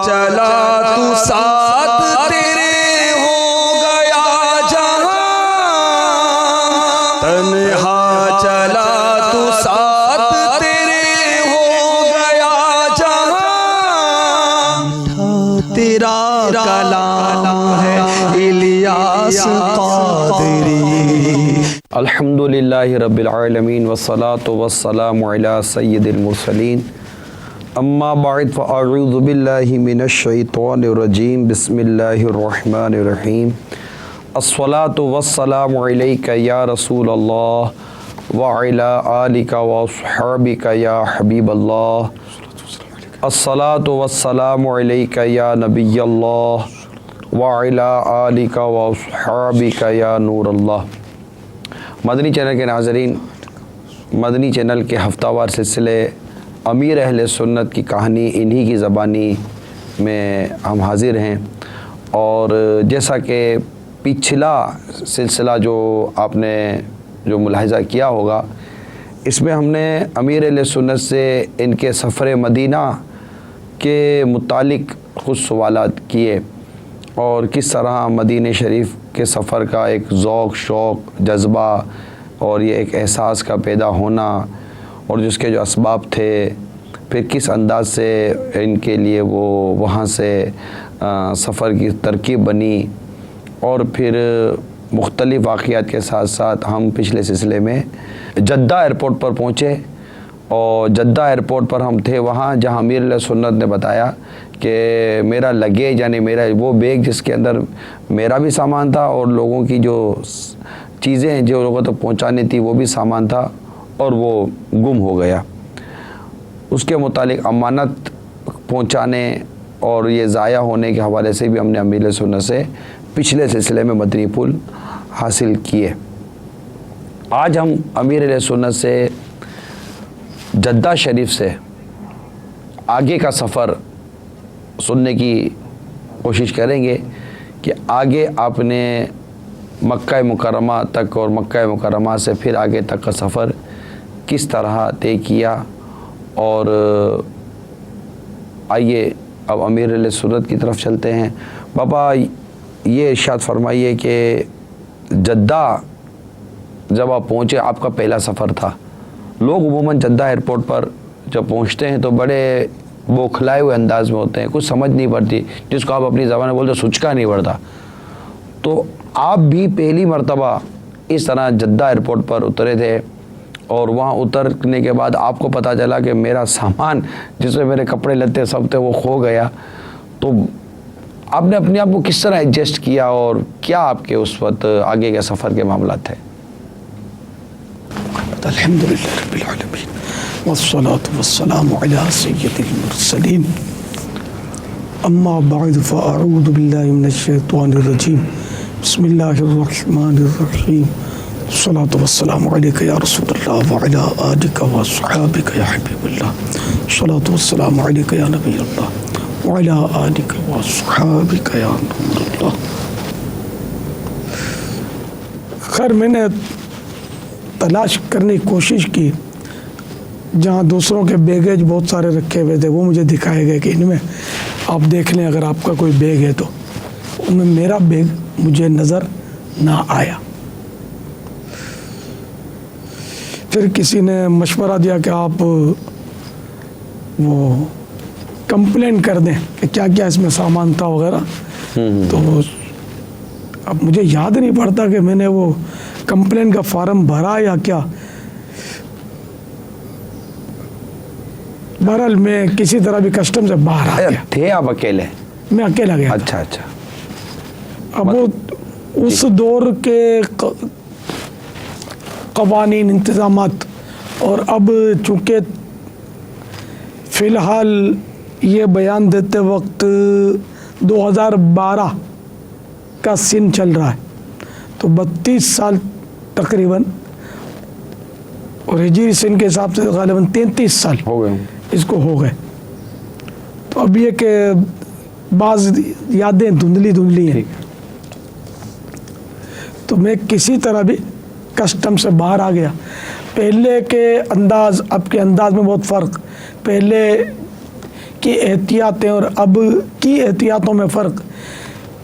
چلا تو ساتھ تیرے ہو گیا جہاں، تنہا چلا تو ساتھ تیرے ہو گیا جہاں، تیرا کلام ہے الیاس قادری۔ الحمدللہ رب العالمین والصلاة والسلام علی سید المرسلین، اما بعد فاعوذ باللہ من الشیطان الرجیم، بسم اللہ الرحمن الرحیم۔ الصلاة والسلام علیک یا رسول اللہ وعلی آلک واصحابک یا حبیب اللہ، الصلاة والسلام علیک یا نبی اللہ وعلی آلک واصحابک یا نور اللہ۔ مدنی چینل کے ناظرین، مدنی چینل کے ہفتہ وار سلسلے امیر اہل سنت کی کہانی انہی کی زبانی میں ہم حاضر ہیں، اور جیسا کہ پچھلا سلسلہ جو آپ نے جو ملاحظہ کیا ہوگا، اس میں ہم نے امیر اہل سنت سے ان کے سفر مدینہ کے متعلق کچھ سوالات کیے، اور کس طرح مدینہ شریف کے سفر کا ایک ذوق، شوق، جذبہ اور یہ ایک احساس کا پیدا ہونا، اور جس کے جو اسباب تھے، پھر کس انداز سے ان کے لیے وہ وہاں سے سفر کی ترکیب بنی، اور پھر مختلف واقعات کے ساتھ ساتھ ہم پچھلے سلسلے میں جدہ ایئرپورٹ پر پہنچے، اور جدہ ایئرپورٹ پر ہم تھے وہاں جہاں امیر اہل سنت نے بتایا کہ میرا لگیج، یعنی میرا وہ بیگ جس کے اندر میرا بھی سامان تھا اور لوگوں کی جو چیزیں جو لوگوں تک پہنچانی تھی وہ بھی سامان تھا، اور وہ گم ہو گیا۔ اس کے متعلق امانت پہنچانے اور یہ ضائع ہونے کے حوالے سے بھی ہم نے امیر اہل سنت سے پچھلے سلسلے میں مدنی پھول حاصل کیے۔ آج ہم امیر اہل سنت سے جدہ شریف سے آگے کا سفر سننے کی کوشش کریں گے کہ آگے آپ نے مکہ مکرمہ تک اور مکہ مکرمہ سے پھر آگے تک کا سفر کس طرح طے کیا، اور آئیے اب امیر اہل سنت کی طرف چلتے ہیں۔ بابا یہ ارشاد فرمائیے کہ جدہ جب آپ پہنچے، آپ کا پہلا سفر تھا۔ لوگ عموماً جدہ ایئرپورٹ پر جب پہنچتے ہیں تو بڑے بوکھلائے ہوئے انداز میں ہوتے ہیں، کچھ سمجھ نہیں پڑتی، جس کو آپ اپنی زبان میں بولتے سچکا نہیں پڑتا۔ تو آپ بھی پہلی مرتبہ اس طرح جدہ ایئرپورٹ پر اترے تھے، اور وہاں اترنے کے بعد آپ کو پتہ چلا کہ میرا سامان جس میں میرے کپڑے لتے سب تھے وہ کھو گیا، تو آپ نے اپنے آپ کو کس طرح ایڈجسٹ کیا، اور کیا آپ کے اس وقت آگے کے سفر کے معاملات تھے؟ الحمدللہ رب العالمین والصلاة والسلام علی سید المرسلین، اما بعد فاعوذ باللہ من الشیطان الرجیم، بسم اللہ الرحمن الرحیم، الصلاة والسلام علیک یا رسول اللہ وعلی آلک واصحابک یا حبیب اللہ، الصلاة والسلام علیک یا نبی اللہ وعلی آلک واصحابک یا نور اللہ۔ خیر، میں نے تلاش کرنے کی کوشش کی، جہاں دوسروں کے بیگیج بہت سارے رکھے ہوئے تھے وہ مجھے دکھائے گئے کہ ان میں آپ دیکھ لیں، اگر آپ کا کوئی بیگ ہے تو ان میں میرا بیگ مجھے نظر نہ آیا۔ پھر کسی نے مشورہ دیا کہ آپ وہ کمپلین کر دیں کہ کیا کیا اس میں سامان تھا وغیرہ، تو اب مجھے یاد نہیں پڑتا کہ میں نے وہ کمپلین کا فارم بھرا یا کیا۔ بہرحال میں کسی طرح بھی کسٹم سے باہر آ گیا۔ تھے آپ اکیلے؟ میں اکیلا گیا۔ اچھا اچھا۔ اب اس دور کے قوانین، انتظامات، اور اب چونکہ فی الحال یہ بیان دیتے وقت 2012 کا سن چل رہا ہے، تو 32 سال تقریباً، اور ہجری سن کے حساب سے غالباً 33 سال ہو گئے اس کو ہو گئے۔ تو اب یہ کہ بعض یادیں دھندلی ہیں، تو میں کسی طرح بھی کسٹم سے باہر آ گیا۔ پہلے کے انداز اب کے انداز میں بہت فرق۔ پہلے کی احتیاطیں اور اب کی احتیاطوں میں فرق.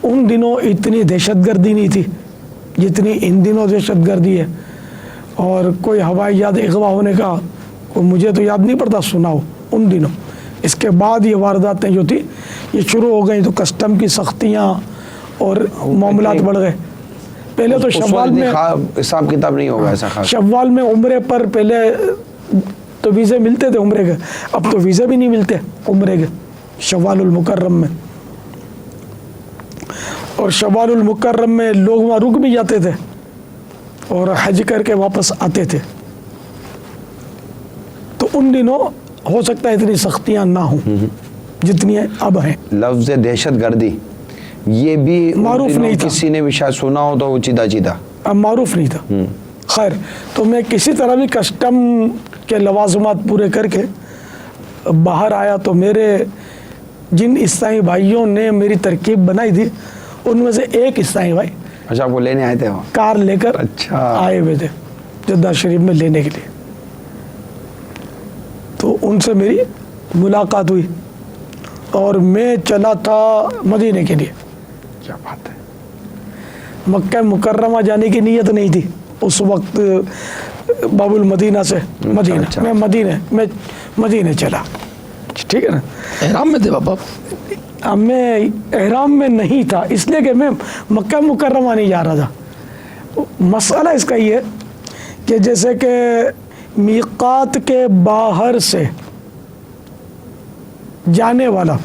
ان دنوں اتنی دہشت گردی نہیں تھی جتنی ان دنوں دہشت گردی ہے. اور کوئی ہوائی جہاز اغوا ہونے کا مجھے تو یاد نہیں پڑتا سنا ہو ان دنوں. اس کے بعد یہ وارداتیں جو تھی یہ شروع ہو گئیں تو کسٹم کی سختیاں اور معاملات بڑھ گئے. پہلے تو شوال میں حساب کتاب نہیں ہوگا ایسا خاص. شوال میں عمرے پر پہلے تو ویزے ملتے تھے عمرے کے, اب تو ویزے بھی نہیں ملتے عمرے کے شوال المکرم میں. اور شوال المکرم میں لوگ وہاں رک بھی جاتے تھے اور حج کر کے واپس آتے تھے. تو ان دنوں ہو سکتا ہے اتنی سختیاں نہ ہوں جتنی اب ہیں. لفظ دہشت گردی یہ بھی معروف نہیں تھا, کسی نے بھی شاید سنا ہو تو وہ چیدہ چیدہ اب معروف نہیں تھا. خیر تو میں کسی طرح بھی کسٹم کے لوازمات پورے کر کے باہر آیا تو میرے جن عیسائی بھائیوں نے میری ترکیب بنائی تھی ان میں سے ایک عیسائی بھائی اچھا آپ کو لینے آئے تھے وہاں کار لے کر اچھا آئے ہوئے تھے جدہ شریف میں لینے کے لیے. تو ان سے میری ملاقات ہوئی اور میں چلا تھا مدینے کے لیے. کیا بات ہے. مکہ مکرمہ جانے کی نیت نہیں تھی اس وقت. باب المدینہ سے مدینہ میں مدینے چلا. ٹھیک ہے نا, احرام میں تھے بابا؟ میں احرام میں نہیں تھا اس لیے کہ میں مکہ مکرمہ نہیں جا رہا تھا. مسئلہ اس کا یہ ہے کہ جیسے کہ میقات کے باہر سے جانے والا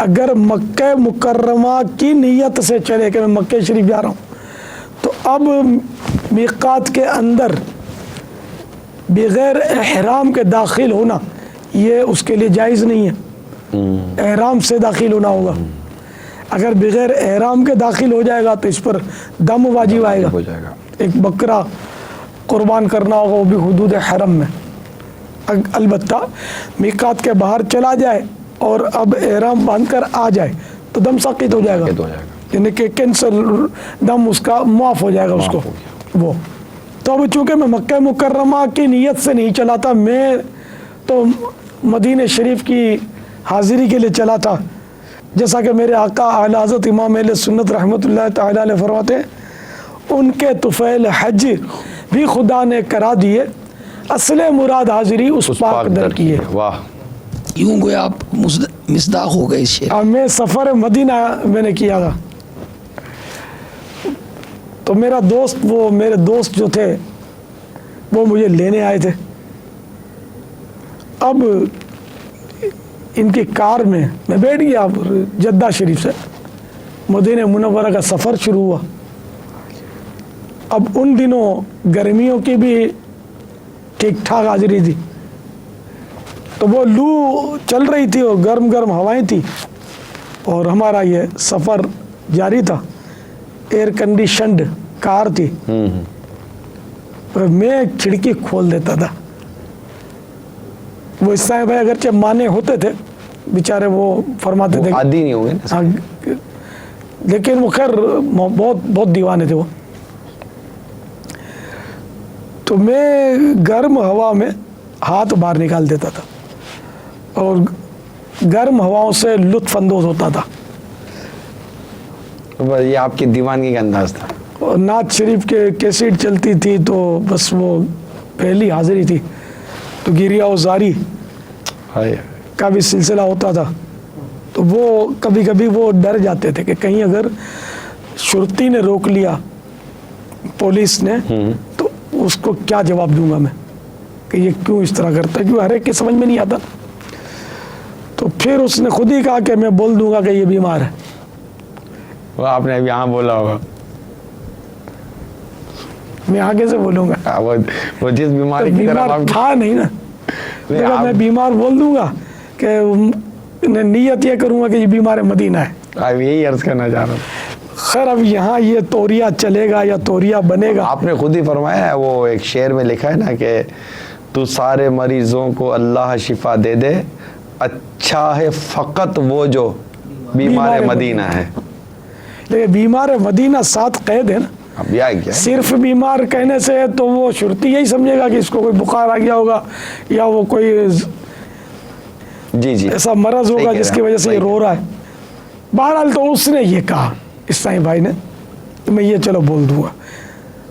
اگر مکہ مکرمہ کی نیت سے چلے کہ میں مکہ شریف جا رہا ہوں تو اب میقات کے اندر بغیر احرام کے داخل ہونا یہ اس کے لیے جائز نہیں ہے. احرام سے داخل ہونا ہوگا. اگر بغیر احرام کے داخل ہو جائے گا تو اس پر دم واجب آئے گا. ایک بکرا قربان کرنا ہوگا وہ بھی حدود حرم میں. البتہ میقات کے باہر چلا جائے اور اب احرام باندھ کر آ جائے تو دم ساقط ہو جائے گا, یعنی کہ کینسل دم اس کا معاف ہو جائے گا اس کو وہ. تو اب چونکہ میں مکہ مکرمہ کی نیت سے نہیں چلا تھا, میں تو مدینہ شریف کی حاضری کے لیے چلا تھا. جیسا کہ میرے آقا اعلی حضرت امام اہل سنت رحمۃ اللہ تعالی علیہ فرماتے ہیں ان کے طفیل حج بھی خدا نے کرا دیے, اصل مراد حاضری اس پاک در کی ہے. واہ, یوں گویا آپ مصداق ہو گئے اس شعر. میں سفر مدینہ میں نے کیا تھا تو میرا دوست وہ میرے دوست جو تھے وہ مجھے لینے آئے تھے. اب ان کی کار میں بیٹھ گیا, جدہ شریف سے مدینہ منورہ کا سفر شروع ہوا. اب ان دنوں گرمیوں کی بھی ٹھیک ٹھاک حاضری تھی تو وہ لو چل رہی تھی اور گرم گرم ہوائیں تھی اور ہمارا یہ سفر جاری تھا. ایئر کنڈیشنڈ کار تھی. میں کھڑکی کھول دیتا تھا. وہ عیسائی بھائی اگرچہ مانے ہوتے تھے بیچارے وہ فرماتے تھے عادی نہیں ہو گئے لیکن وہ خیر بہت دیوانے تھے وہ. تو میں گرم ہوا میں ہاتھ باہر نکال دیتا تھا اور گرم ہواؤں سے لطف اندوز ہوتا تھا. یہ آپ کی دیوانگی کا انداز تھا. اور نعت شریف کے کیسٹ چلتی تھی تو بس وہ پہلی حاضری تھی تو گریہ و زاری کا بھی سلسلہ ہوتا تھا. تو وہ کبھی کبھی وہ ڈر جاتے تھے کہ کہیں اگر شرطی نے روک لیا پولیس نے تو اس کو کیا جواب دوں گا میں کہ یہ کیوں اس طرح کرتا ہے, کیوں ہر ایک کے سمجھ میں نہیں آتا. تو پھر اس نے خود ہی کہا کہ میں بول دوں گا کہ یہ بیمار ہے. وہ آپ نے ابھی یہاں بولا ہوگا, میں آگے سے بولوں گا وہ جس بیماری کی طرف بیمار تھا نہیں نا. میں بیمار بول دوں گا کہ نیت یہ کروں گا کہ یہ بیمار مدینہ ہے. آپ یہی عرض کرنا چاہ رہا ہوں. خیر اب یہاں یہ توریہ چلے گا یا توریہ بنے گا. آپ نے خود ہی فرمایا ہے, وہ ایک شعر میں لکھا ہے نا کہ تو سارے مریضوں کو اللہ شفا دے دے, اچھا ہے فقط وہ جو بیمار مدینہ ہے. لیکن بیمار مدینہ ساتھ قید ہے نا. اب یہ صرف بیمار کہنے سے تو وہ شرطی یہی سمجھے گا کہ اس کو کوئی بخار آ گیا ہوگا یا وہ کوئی جی جی ایسا مرض صحیح ہوگا کہہ جس رہے کی ہیں، وجہ سے یہ صحیح رو رہا ہے. بہرحال تو اس نے یہ کہا اسلامی بھائی نے تو میں یہ چلو بول دوں گا.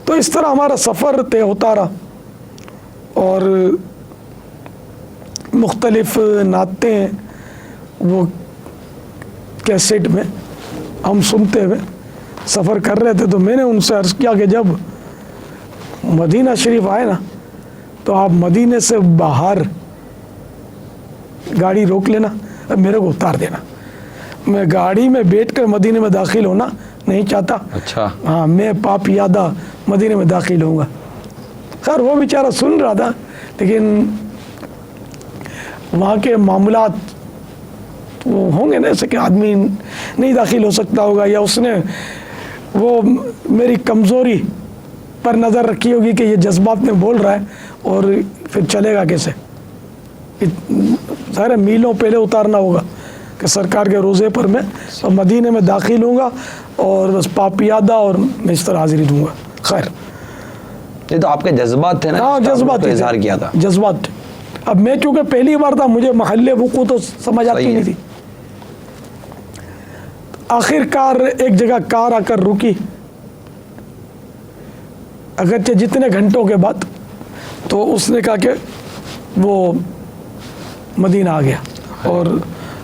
تو اس طرح ہمارا سفر طے ہوتا رہا اور مختلف نعتیں وہ کیسٹ میں ہم سنتے ہوئے سفر کر رہے تھے. تو میں نے ان سے عرض کیا کہ جب مدینہ شریف آئے نا تو آپ مدینے سے باہر گاڑی روک لینا اور میرے کو اتار دینا. میں گاڑی میں بیٹھ کر مدینے میں داخل ہونا نہیں چاہتا. اچھا ہاں میں پاپ یادہ مدینے میں داخل ہوں گا. خیر وہ بیچارہ سن رہا تھا لیکن وہاں کے معاملات وہ ہوں گے نا ایسے کہ آدمی نہیں داخل ہو سکتا ہوگا یا اس نے وہ میری کمزوری پر نظر رکھی ہوگی کہ یہ جذبات میں بول رہا ہے اور پھر چلے گا کیسے. ظاہر ہے میلوں پہلے اتارنا ہوگا کہ سرکار کے روزے پر میں مدینے میں داخل ہوں گا اور بس پاپیادہ اور میں اس طرح حاضری دوں گا. خیر یہ تو آپ کے جذبات تھے نا، ہاں اس کا آپ جذبات نے تو اظہار کیا تھا. جذبات تھے. اب میں چونکہ پہلی بار تھا مجھے محل وقوع تو سمجھ آتی صحیح ہے. نہیں تھی. آخر کار ایک جگہ کار آ کر رکی اگرچہ جتنے گھنٹوں کے بعد. تو اس نے کہا کہ وہ مدینہ آ گیا اور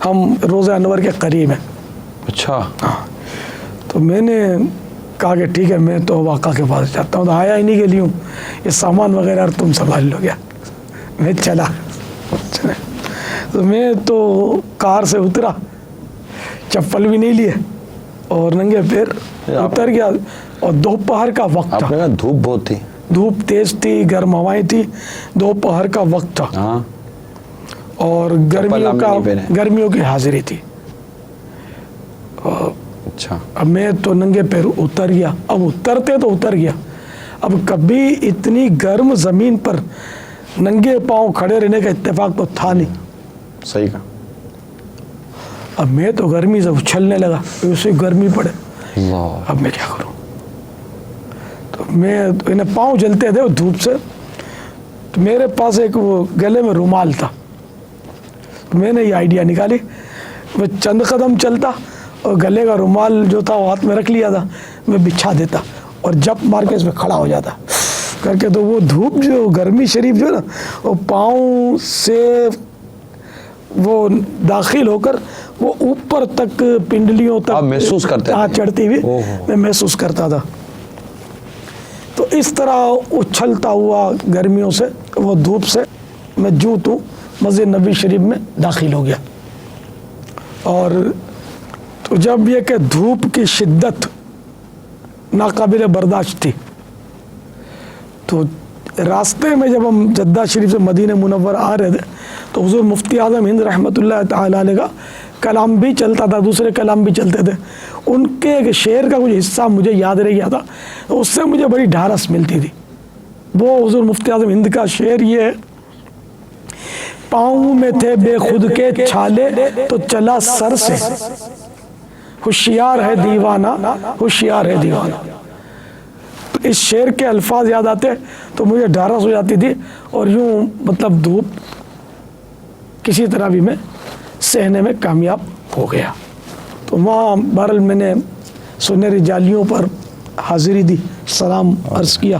ہم روزہ انور کے قریب ہیں. اچھا تو میں نے کہا کہ ٹھیک ہے میں تو واقعہ کے پاس جاتا ہوں. تو آیا انہیں کے لیے ہوں، یہ سامان وغیرہ تم سنبھال لو. گیا میں چلا. تو میں تو کار سے اترا، چپل بھی نہیں لیے اور ننگے پیر اتر گیا. اور دوپہر کا وقت آپ تھا، نے کہا دھوپ بہت تھی. دھوپ تیز تھی، گرم ہوائیں تھی، دوپہر کا وقت تھا ہاں اور آپ نے نہیں پہنے. گرمیوں کی حاضری تھی. اچھا اب میں تو ننگے پیر اتر گیا. اب اترتے تو اتر گیا. اب کبھی اتنی گرم زمین پر ننگے پاؤں کھڑے رہنے کا اتفاق تو تھا نہیں. صحیح کہا. اب میں تو گرمی سے اچھلنے لگا، اسے گرمی پڑے. اللہ اب میں کیا کروں؟ تو میں انہیں پاؤں جلتے تھے دھوپ سے. تو میرے پاس ایک وہ گلے میں رومال تھا. میں نے یہ آئیڈیا نکالی، میں چند قدم چلتا اور گلے کا رومال جو تھا وہ ہاتھ میں رکھ لیا تھا، میں بچھا دیتا اور جپ مار کے اس میں کھڑا ہو جاتا کر کے. تو وہ دھوپ جو گرمی شریف جو ہے نا وہ پاؤں سے وہ داخل ہو کر وہ اوپر تک پنڈلیوں تک آپ محسوس کرتے تھے؟ چڑھتی ہوئی میں محسوس کرتا تھا. تو اس طرح اچھلتا ہوا گرمیوں سے وہ دھوپ سے میں جو تو مسجد نبی شریف میں داخل ہو گیا. اور تو جب یہ کہ دھوپ کی شدت ناقابل برداشت تھی تو راستے میں جب ہم جدہ شریف سے مدینہ منور آ رہے تھے تو حضور مفتی اعظم ہند رحمۃ اللہ تعالی علیہ کا کلام بھی چلتا تھا، دوسرے کلام بھی چلتے تھے. ان کے ایک شعر کا کچھ حصہ مجھے یاد رہ گیا تھا، تو اس سے مجھے بڑی ڈھارس ملتی تھی. وہ حضور مفتی اعظم ہند کا شعر یہ ہے: پاؤں میں تھے بے خود کے چھالے تو چلا سر سے، ہوشیار ہے دیوانہ ہوشیار ہے دیوانہ. اس شعر کے الفاظ یاد آتے تو مجھے ڈھارس ہو جاتی تھی اور یوں مطلب دھوپ کسی طرح بھی میں سہنے میں کامیاب ہو گیا. تو وہاں بہرحال میں نے سنہری جالیوں پر حاضری دی، سلام عرض کیا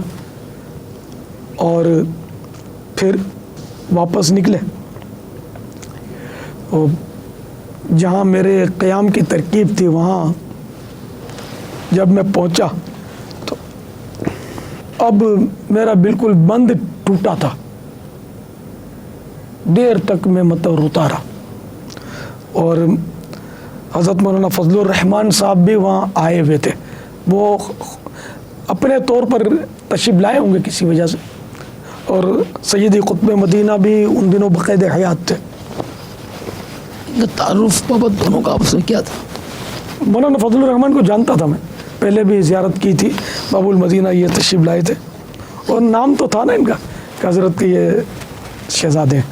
اور پھر واپس نکلے. اور جہاں میرے قیام کی ترکیب تھی وہاں جب میں پہنچا تو اب میرا بالکل بند ٹوٹا تھا. دیر تک میں مطلب روتا رہا اور حضرت مولانا فضل الرحمان صاحب بھی وہاں آئے ہوئے تھے. وہ اپنے طور پر تشریف لائے ہوں گے کسی وجہ سے، اور سیدی قطب مدینہ بھی ان دنوں بقید حیات تھے. تعارف بابا دونوں کا آپس میں کیا تھا؟ مولانا فضل الرحمان کو جانتا تھا میں، پہلے بھی زیارت کی تھی. باب المدینہ یہ تشریف لائے تھے اور نام تو تھا نا ان کا کہ حضرت کے یہ شہزادے ہیں.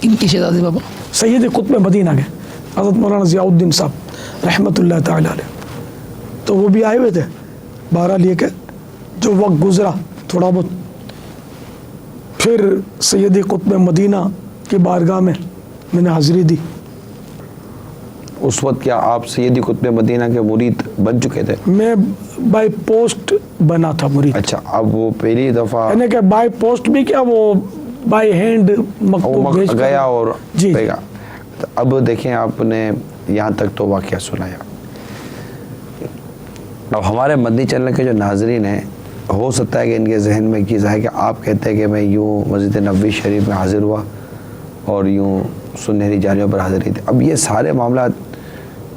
ان کے شہزادے بابا سید قطب مدینہ کے حضرت مولانا ضیاء الدین صاحب رحمۃ اللہ تعالی علیہ. تو وہ بھی آئے ہوئے تھے. بہرحال یہ کہ جو وقت گزرا تھوڑا بہت پھر سید قطب مدینہ کی بارگاہ میں میں نے حاضری دی. اس وقت کیا آپ سیدی قطب مدینہ کے مرید بن چکے تھے؟ میں بائی پوسٹ بنا تھا مرید. اچھا، اب وہ پہلی دفعہ یعنی کہ بائی پوسٹ بھی کیا، وہ بائی ہینڈ مکتوب بھیج کر گیا اور جی. گیا. اب دیکھیں، آپ نے یہاں تک تو واقعہ سنایا. اب ہمارے مدنی چینل کے جو ناظرین ہیں، ہو سکتا ہے کہ ان کے ذہن میں چیز ہے کہ آپ کہتے ہیں کہ میں یوں مسجد نبوی شریف میں حاضر ہوا اور یوں سنہری جالیوں پر حاضری تھی. اب یہ سارے معاملات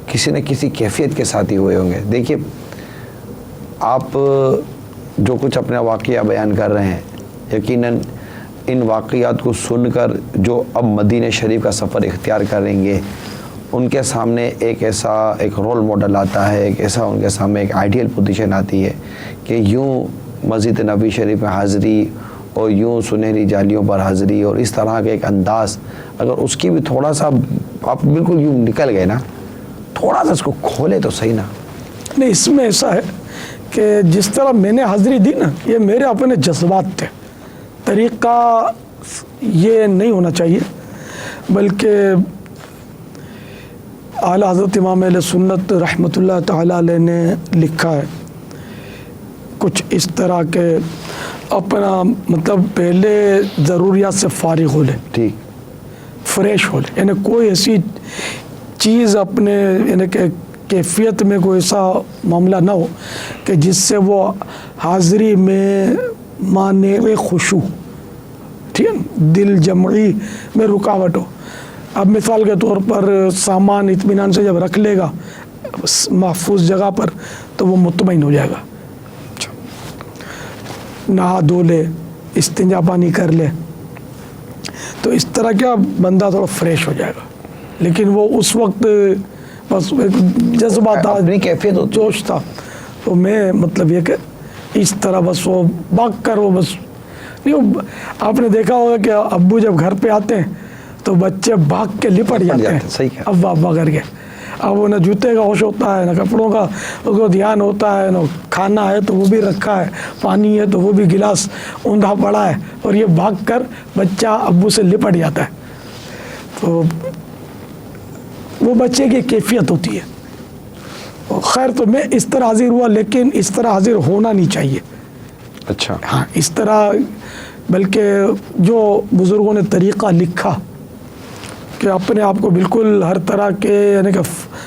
کسی نہ کسی کیفیت کے ساتھ ہی ہوئے ہوں گے. دیکھیے، آپ جو کچھ اپنا واقعہ بیان کر رہے ہیں، یقیناً ان واقعات کو سن کر جو اب مدینہ شریف کا سفر اختیار کریں گے، ان کے سامنے ایک ایسا ایک رول ماڈل آتا ہے، ایک ایسا ان کے سامنے ایک آئیڈیل پوزیشن آتی ہے کہ یوں مسجد نبوی شریف میں حاضری اور یوں سنہری جالیوں پر حاضری اور اس طرح کا ایک انداز، اگر اس کی بھی تھوڑا سا آپ بالکل یوں نکل گئے نا، تھوڑا سا اس کو کھولے تو صحیح نا. نہیں، اس میں ایسا ہے کہ جس طرح میں نے حاضری دی نا، یہ میرے اپنے جذبات تھے. طریقہ یہ نہیں ہونا چاہیے، بلکہ اعلیٰ حضرت امام اہل سنت رحمۃ اللہ تعالیٰ علیہ نے لکھا ہے کچھ اس طرح کے، اپنا مطلب پہلے ضروریات سے فارغ ہو لے، ٹھیک، فریش ہو لے. یعنی کوئی ایسی چیز اپنے یعنی کہ کیفیت میں کوئی ایسا معاملہ نہ ہو کہ جس سے وہ حاضری میں مانع خشوع، ٹھیک ہے، دل جمعی میں رکاوٹ ہو. اب مثال کے طور پر سامان اطمینان سے جب رکھ لے گا محفوظ جگہ پر تو وہ مطمئن ہو جائے گا. نہا دھو لے، استنجا پانی کر لے، تو اس طرح کیا بندہ تھوڑا فریش ہو جائے گا. لیکن وہ اس وقت بس جذبہ تھا، اپنی کیفیت ہوتی، جوش تھا. تو میں مطلب یہ کہ اس طرح بس وہ بھاگ کر وہ بس نہیں. آپ نے دیکھا ہوگا کہ ابو جب گھر پہ آتے ہیں تو بچے بھاگ کے لپٹ جاتے ہیں، صحیح کہا. ابا ابا کر کے. اب وہ نہ جوتے کا ہوش ہوتا ہے، نہ کپڑوں کا اس کو دھیان ہوتا ہے، نہ کھانا ہے تو وہ بھی رکھا ہے، پانی ہے تو وہ بھی گلاس اوندھا پڑا ہے، اور یہ بھاگ کر بچہ ابو سے لپٹ جاتا ہے. تو وہ بچے کی کیفیت ہوتی ہے. خیر، تو میں اس طرح حاضر ہوا، لیکن اس طرح حاضر ہونا نہیں چاہیے. اچھا، ہاں، اس طرح بلکہ جو بزرگوں نے طریقہ لکھا کہ اپنے آپ کو بالکل ہر طرح کے یعنی کہ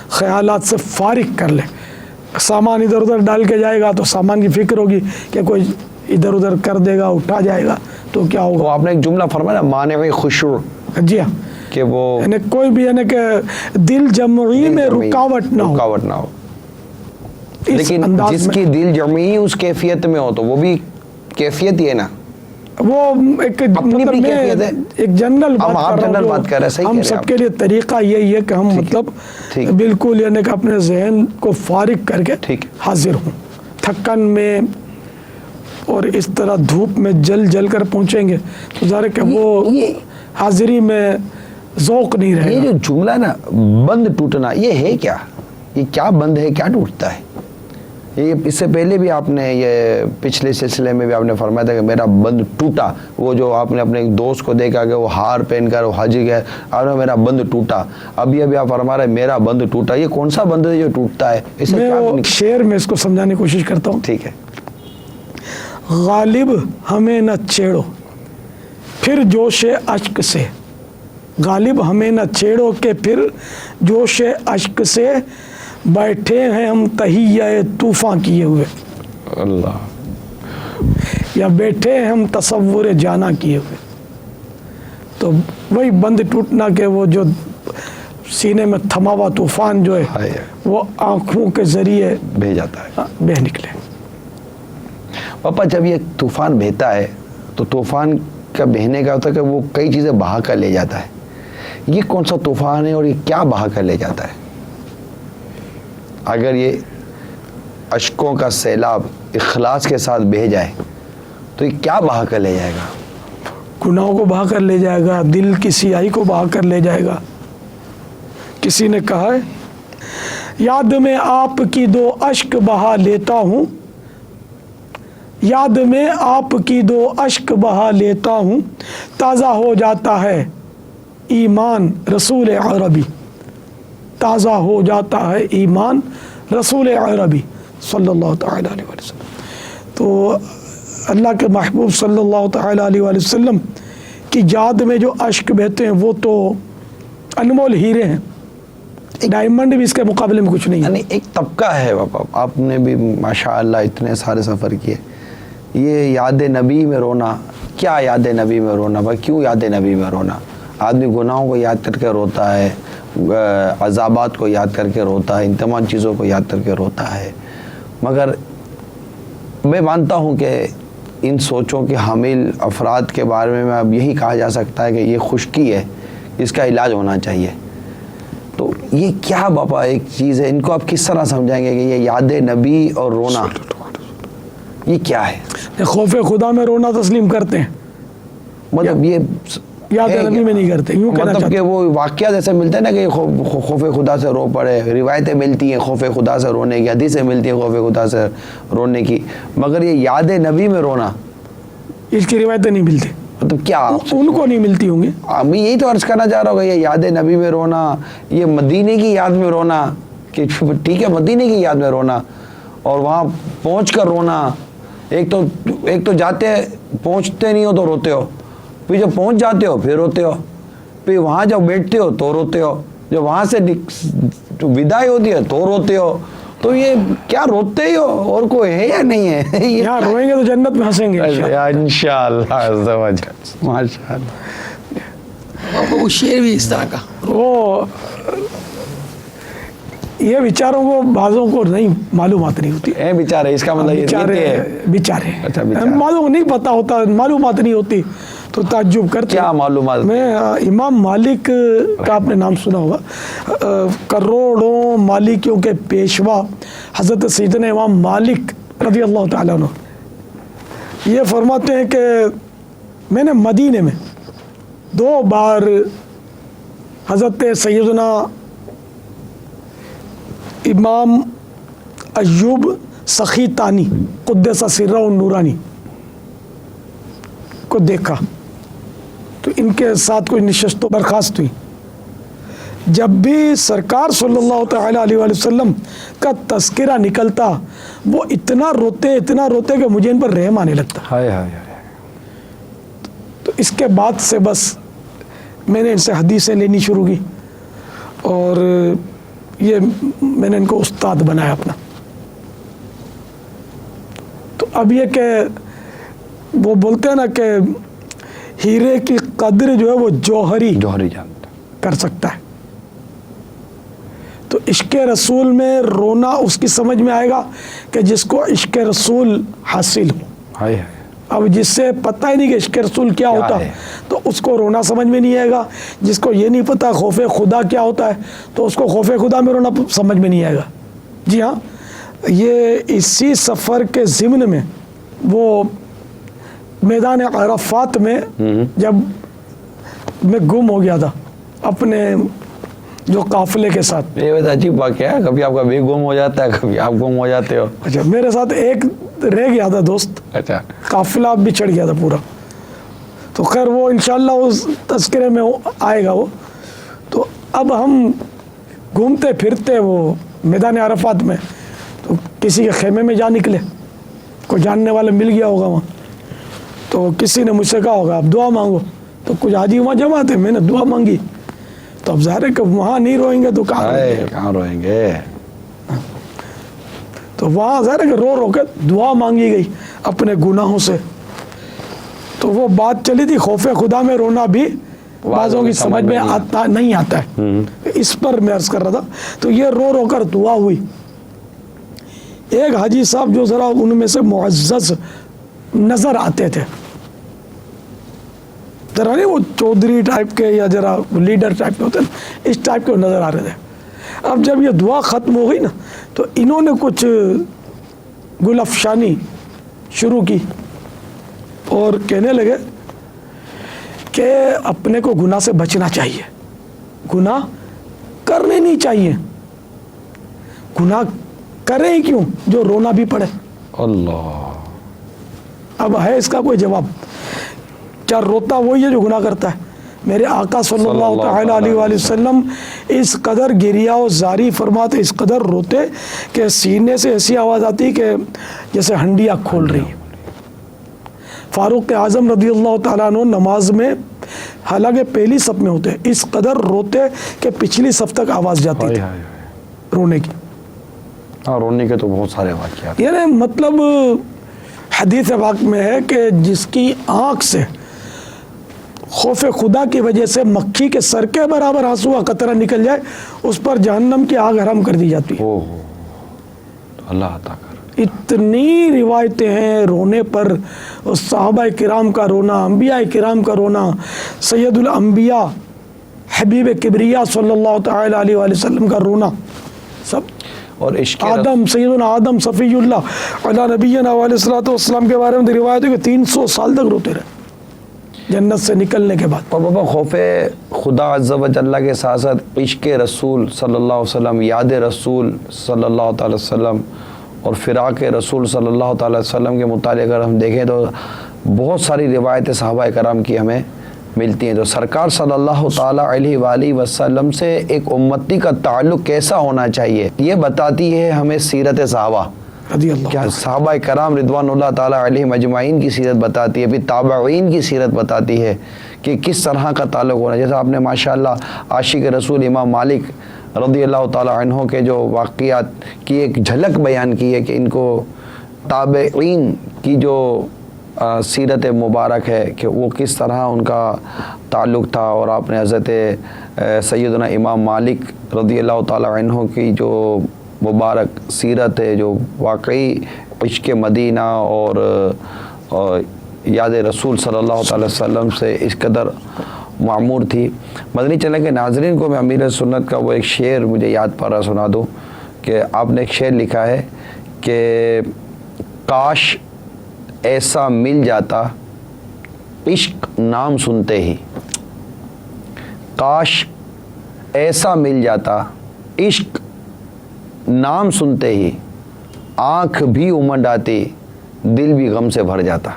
خیالات سے فارغ کر لے. سامان ادھر ادھر ڈال کے جائے گا تو سامان کی فکر ہوگی کہ کوئی ادھر ادھر کر دے گا، اٹھا جائے گا تو کیا ہوگا. وہ آپ نے ایک جملہ فرمایا نا، مانع خشوع، جی ہاں، کہ وہ یعنی کوئی بھی یعنی کہ دل جمعی میں رکاوٹ نہ ہو. لیکن جس کی دل جمعی اس کیفیت میں ہو تو وہ بھی کیفیت ہی ہے نا. وہ ایک اپنی مطلب بھی کیفیت ہے. ایک جنرل بات کر رہے ہیں، صحیح کہہ رہے ہم ہیں سب آپ. کے لیے طریقہ یہی ہے کہ ہم مطلب بالکل یعنی کہ اپنے ذہن کو فارغ کر کے حاضر ہوں. تھکن میں اور اس طرح دھوپ میں جل جل کر پہنچیں گے تو ظاہر ہے کہ وہ حاضری میں ذوق نہیں رہے گا. یہ جو جملہ نا، بند ٹوٹنا، یہ ہے کیا؟ یہ کیا بند ہے، کیا ٹوٹتا ہے؟ یہ اس سے پہلے بھی آپ نے یہ پچھلے سلسلے میں بھی آپ نے فرمایا تھا کہ میرا بند ٹوٹا. وہ جو آپ نے اپنے ایک دوست کو دیکھا کہ وہ ہار پہن کر وہ حاجی گئے، آپ نے میرا بند ٹوٹا. ابھی آپ فرما رہے میرا بند ٹوٹا. یہ کون سا بند ہے جو ٹوٹتا ہے؟ میں شعر میں اس کو سمجھانے کی کوشش کرتا ہوں. ٹھیک ہے. غالب ہمیں نہ چھیڑو پھر جوش اشک سے، غالب ہمیں نہ چھیڑو کہ پھر جوش اشک سے، بیٹھے ہیں ہم تہیہ طوفان کیے ہوئے. اللہ. یا بیٹھے ہیں ہم تصور جانا کیے ہوئے. تو وہی بند ٹوٹنا کہ وہ جو سینے میں تھما ہوا طوفان جو ہے وہ آنکھوں کے ذریعے بہہ جاتا ہے، بہہ نکلے. پاپا جب یہ طوفان بہتا ہے تو طوفان کا بہنے کا ہوتا ہے کہ وہ کئی چیزیں بہا کر لے جاتا ہے. یہ کون سا طوفان ہے اور یہ کیا بہا کر لے جاتا ہے؟ اگر یہ اشکوں کا سیلاب اخلاص کے ساتھ بہہ جائے تو یہ کیا بہا کر لے جائے گا؟ گناہوں کو بہا کر لے جائے گا، دل کی سیاہی کو بہا کر لے جائے گا. کسی نے کہا ہے، یاد میں آپ کی دو اشک بہا لیتا ہوں، یاد میں آپ کی دو اشک بہا لیتا ہوں، تازہ ہو جاتا ہے ایمان رسول عربی، تازہ ہو جاتا ہے ایمان رسول عربی صلی اللہ تعالیٰ علیہ وآلہ وسلم۔ تو اللہ کے محبوب صلی اللہ تعالیٰ علیہ وآلہ وسلم کی یاد میں جو اشک بہتے ہیں وہ تو انمول ہیرے ہیں، ڈائمنڈ بھی اس کے مقابلے میں کچھ نہیں ہے۔ یعنی ایک طبقہ ہے بابا، آپ نے بھی ماشاءاللہ اتنے سارے سفر کیے، یہ یاد نبی میں رونا، کیا یاد نبی میں رونا بھائی، کیوں یاد نبی میں رونا؟ آدمی گناہوں کو یاد کر کے روتا ہے، عذابات کو یاد کر کے روتا ہے، ان تمام چیزوں کو یاد کر کے روتا ہے، مگر میں مانتا ہوں کہ ان سوچوں کے حامل افراد کے بارے میں اب یہی کہا جا سکتا ہے کہ یہ خشکی ہے، اس کا علاج ہونا چاہیے۔ تو یہ کیا بابا ایک چیز ہے، ان کو آپ کس طرح سمجھائیں گے کہ یہ یاد نبی اور رونا یہ کیا ہے؟ خوف خدا میں رونا تسلیم کرتے ہیں، مطلب یہ یاد نبی میں نہیں کرتے، یوں کہنا مطلب چاہتے کہ وہ واقعات ایسے ملتے ہیں نا کہ خوف خدا سے رو پڑے، روایتیں ملتی ہیں خوف خدا سے رونے کی، حدیثیں ملتی ہیں خوف خدا سے رونے کی، مگر یہ یاد نبی میں رونا اس کی روایتیں نہیں ملتی، مطلب کیا؟ ان کو نہیں ملتی ہوں گی۔ میں یہی تو عرض کرنا چاہ رہا ہوں کہ یہ یاد نبی میں رونا، یہ مدینے کی یاد میں رونا، کہ ٹھیک ہے مدینے کی یاد میں رونا اور وہاں پہنچ کر رونا، ایک تو جاتے پہنچتے نہیں ہو تو روتے ہو، پھر جب پہنچ جاتے ہو پھر روتے ہو، پھر وہاں جب بیٹھتے ہو تو روتے ہو، جب وہاں سے وداعی ہوتی ہے تو روتے ہو، تو یہ کیا روتے ہی ہو اور کوئی ہے یا نہیں ہے؟ یہاں روئیں گے تو جنت میں ہنسیں گے انشاءاللہ ماشاءاللہ۔ وہ شعر بھی اس طرح کا۔ وہ یہ بیچاروں کو بعضوں کو نہیں معلومات نہیں ہوتی، اے بیچارے، اس کا مطلب یہ بیچارے اچھا بیچارے، معلوم نہیں پتا ہوتا، معلومات نہیں ہوتی تو تعجب کرتے۔ کیا معلومات؟ میں امام مالک کا آپ نے نام سنا ہوگا، کروڑوں مالکیوں کے پیشوا حضرت سیدنا امام مالک رضی اللہ تعالیٰ عنہ یہ فرماتے ہیں کہ میں نے مدینے میں 2 بار حضرت سیدنا امام ایوب سخیتانی قدس سرہ النورانی کو دیکھا، تو ان کے ساتھ کوئی نشست و برخاست ہوئی، جب بھی سرکار صلی اللہ تعالیٰ علیہ وآلہ وسلم کا تذکرہ نکلتا وہ اتنا روتے کہ مجھے ان پر رحم آنے لگتا۔ ہائے ہائے ہائے۔ تو اس کے بعد سے بس میں نے ان سے حدیثیں لینی شروع کی اور یہ میں نے ان کو استاد بنایا اپنا۔ تو اب یہ کہ وہ بولتے ہیں نا کہ ہیرے کی قدر جو ہے وہ جوہری جانتا کر سکتا ہے، تو عشق رسول میں رونا اس کی سمجھ میں آئے گا کہ جس کو عشق رسول حاصل ہو۔ ہائے ہائے۔ اب جس سے پتہ ہی نہیں کہ عشق رسول کیا ہوتا ہے، تو اس کو رونا سمجھ میں نہیں آئے گا، جس کو یہ نہیں پتا خوف خدا کیا ہوتا ہے تو اس کو خوف خدا میں رونا سمجھ میں نہیں آئے گا۔ جی ہاں، یہ اسی سفر کے ضمن میں وہ میدان عرفات میں جب میں گم ہو گیا تھا اپنے جو قافلے کے ساتھ۔ یہ بہت عجیب واقعہ ہے، کبھی آپ کا بیگ گم ہو جاتا ہے، کبھی آپ گم ہو جاتے ہو۔ اچھا، میرے ساتھ ایک رہ گیا تھا دوست، اچھا، قافلہ بچھڑ گیا تھا پورا، تو خیر وہ انشاءاللہ اس تذکرے میں آئے گا وہ۔ تو اب ہم گھومتے پھرتے وہ میدان عرفات میں، تو کسی کے خیمے میں جا نکلے، کوئی جاننے والا مل گیا ہوگا وہاں، تو کسی نے مجھ سے کہا ہوگا آپ دعا مانگو، تو کچھ حاجی وہاں جمع تھے، میں نے دعا مانگی، تو اب ظاہر ہے کہ وہاں نہیں روئیں گے تو کہاں روئیں گے؟ تو وہاں ظاہر ہے کہ رو کے دعا مانگی گئی اپنے گناہوں سے۔ تو وہ بات چلی تھی خوف خدا میں رونا بھی بعضوں کی سمجھ میں نہیں آتا ہے، اس پر میں عرض کر رہا تھا۔ تو یہ رو کر دعا ہوئی۔ ایک حاجی صاحب جو ذرا ان میں سے معزز نظر آتے تھے، ذرا نہیں وہ چودھری ٹائپ کے یا ذرا لیڈر ٹائپ کے ہوتے ہیں، اس ٹائپ کے نظر آ رہے تھے۔ اب جب یہ دعا ختم ہو گئی نا تو انہوں نے کچھ گل افشانی شروع کی اور کہنے لگے کہ اپنے کو گناہ سے بچنا چاہیے، گناہ کرنے نہیں چاہیے، گناہ کریں ہی کیوں جو رونا بھی پڑے۔ اللہ، اب ہے اس کا کوئی جواب؟ کیا روتا وہی ہے جو گناہ کرتا ہے؟ میرے آقا صلی اللہ تعالی علیہ وآلہ وسلم اس قدر گریہ و زاری فرماتے، اس قدر روتے کہ سینے سے ایسی آواز آتی کہ جیسے ہنڈیاں کھول رہی ہیں۔ فاروق اعظم رضی اللہ تعالیٰ عنہ نماز میں حالانکہ پہلی صف میں ہوتے، اس قدر روتے کہ پچھلی صف تک آواز جاتی تھی رونے کی۔ رونے کے تو بہت سارے واقعات، یعنی مطلب حدیث پاک میں ہے کہ جس کی آنکھ سے خوف خدا کی وجہ سے مکھی کے سر کے برابر آنسو کا قطرہ نکل جائے، اس پر جہنم کی آگ حرام کر دی جاتی ہے۔ اللہ عطا کر۔ اتنی روایتیں ہیں رونے پر، صحابہ کرام کا رونا، انبیاء کرام کا رونا، سید الانبیاء حبیب کبریا صلی اللہ تعالی علیہ وآلہ وسلم کا رونا، سب اور عشق آدم سیدنا آدم صفی اللہ علیہ نبینا علیہ الصلوۃ والسلام کے بارے میں روایت ہے کہ 300 سال تک روتے رہے جنت سے نکلنے کے بعد۔ اور بابا خوف خدا عز و جل کے ساتھ ساتھ عشق رسول صلی اللہ علیہ وسلم، یاد رسول صلی اللہ تعالی وسلم اور فراق رسول صلی اللہ تعالی وسلم کے متعلق اگر ہم دیکھیں تو بہت ساری روایتیں صحابہ کرام کی ہمیں ملتی ہیں۔ تو سرکار صلی اللہ تعالی علیہ وآلہ وسلم سے ایک امتی کا تعلق کیسا ہونا چاہیے یہ بتاتی ہے ہمیں سیرت صحابہ، رضی اللہ کیا صحابہ کرام رضوان اللہ تعالی علیہم اجمعین کی سیرت بتاتی ہے، پھر تابعین کی سیرت بتاتی ہے کہ کس طرح کا تعلق ہونا۔ جیسا آپ نے ماشاءاللہ عاشق رسول امام مالک رضی اللہ تعالی عنہ کے جو واقعات کی ایک جھلک بیان کی ہے کہ ان کو تابعین کی جو سیرت مبارک ہے کہ وہ کس طرح ان کا تعلق تھا، اور آپ نے حضرت سیدنا امام مالک رضی اللہ تعالی عنہ کی جو مبارک سیرت ہے جو واقعی عشق مدینہ اور یاد رسول صلی اللہ تعالی وسلم سے اس قدر معمور تھی۔ مدنی چینل کے ناظرین کو میں امیر سنت کا وہ ایک شعر مجھے یاد پڑا سنا دوں کہ آپ نے ایک شعر لکھا ہے کہ کاش ایسا مل جاتا عشق نام سنتے ہی، کاش ایسا مل جاتا عشق نام سنتے ہی، آنکھ بھی امڈ آتی دل بھی غم سے بھر جاتا۔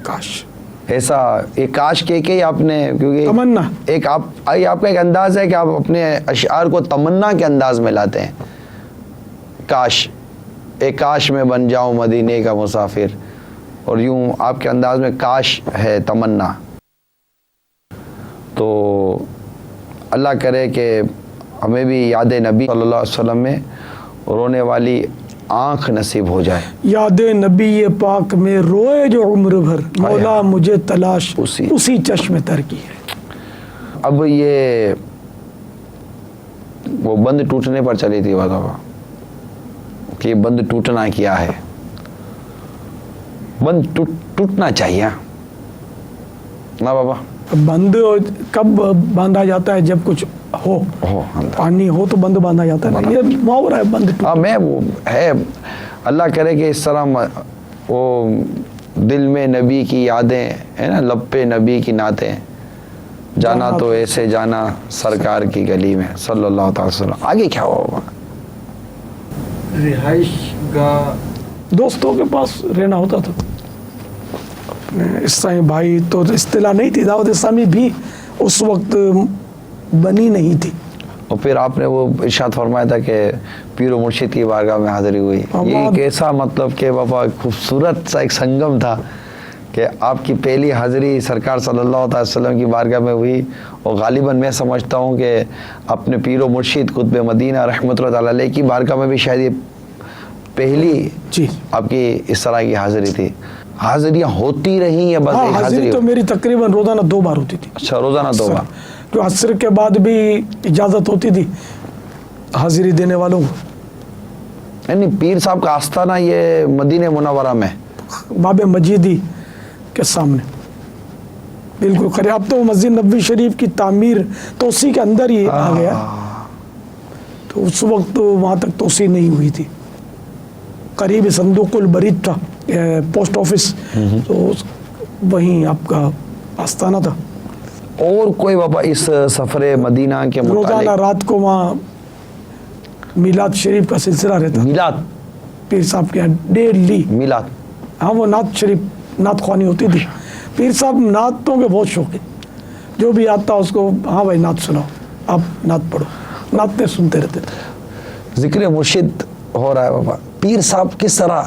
کاش ایسا ایک کاش کے آپ نے، کیونکہ تمنا ایک آپ کا ایک انداز ہے کہ آپ اپنے اشعار کو تمنا کے انداز میں لاتے ہیں۔ کاش ایک کاش میں بن جاؤں مدینے کا مسافر، اور یوں آپ کے انداز میں کاش ہے تمنا۔ تو اللہ کرے کہ ہمیں بھی یاد نبی صلی اللہ علیہ وسلم میں رونے والی آنکھ نصیب ہو جائے۔ یاد نبی پاک میں روئے جو عمر بھر، مولا مجھے تلاش اسی چشم تر کی ہے۔ اب یہ وہ بند ٹوٹنے پر چلی تھی بات کہ یہ بند ٹوٹنا کیا ہے، بند ٹوٹنا چاہیے نا بابا۔ بند کب باندھا جاتا ہے؟ جب کچھ ہو، پانی ہو تو بند باندھا جاتا ہے، یہ محاورہ ہے بند ٹوٹنا۔ میں وہ ہے، اللہ کرے کہ اس طرح وہ دل میں نبی کی یادیں ہے نا، لب پہ نبی کی نعتیں، جانا تو ایسے جانا سرکار کی گلی میں صلی اللہ تعالی وسلم۔ آگے کیا ہوا؟ رہائش گاہ دوستوں کے پاس رہنا ہوتا تھا۔ اسلامی بھائی تو اصطلاح نہیں تھی، دعوت اسلامی بھی اس وقت بنی نہیں تھی۔ اور پھر آپ نے وہ ارشاد فرمایا تھا کہ پیر و مرشد کی بارگاہ میں حاضری ہوئی، یہ ایک ایسا مطلب کہ بابا خوبصورت سا ایک سنگم تھا کہ آپ کی پہلی حاضری سرکار صلی اللہ علیہ وسلم کی بارگاہ میں ہوئی، اور غالباً میں سمجھتا ہوں کہ اپنے پیر و مرشد قطب مدینہ رحمۃ اللہ علیہ کی بارگاہ میں بھی شاید یہ پہلی آپ کی اس طرح کی حاضری تھی۔ حاضریاں ہوتی رہیں یا بس ایک حاضری تو میری تقریباً روزانہ 2 بار ہوتی تھی۔ اچھا، روزانہ 2 بار؟ جو عصر کے بعد بھی اجازت ہوتی تھی حاضری دینے والوں کو۔ یعنی پیر صاحب کا آستانہ یہ مدینہ منورہ میں باب مجیدی کے سامنے بالکل قریب۔ اب تو مسجد نبوی شریف کی تعمیر توسیع کے اندر ہی آ گیا، تو اس وقت وہاں تک توسیع نہیں ہوئی تھی۔ قریب صندوق البرید تھا پوسٹ آفس، تو وہیں آپ کا آستانہ تھا۔ اور کوئی بابا اس سفر مدینہ کے روزانہ متعلق؟ رات کو وہاں میلاد شریف کا سلسلہ رہتا، میلاد پیر صاحب کے یہاں ڈیلی میلاد، ہاں وہ نعت شریف نعت خوانی ہوتی تھی۔ پیر صاحب نعتوں کے بہت شوقین، جو بھی آتا اس کو ہاں بھائی نعت سناؤ، آپ نعت پڑھو، نعتیں سنتے رہتے تھے۔ ذکر مرشد ہو رہا ہے بابا، پیر صاحب کس طرح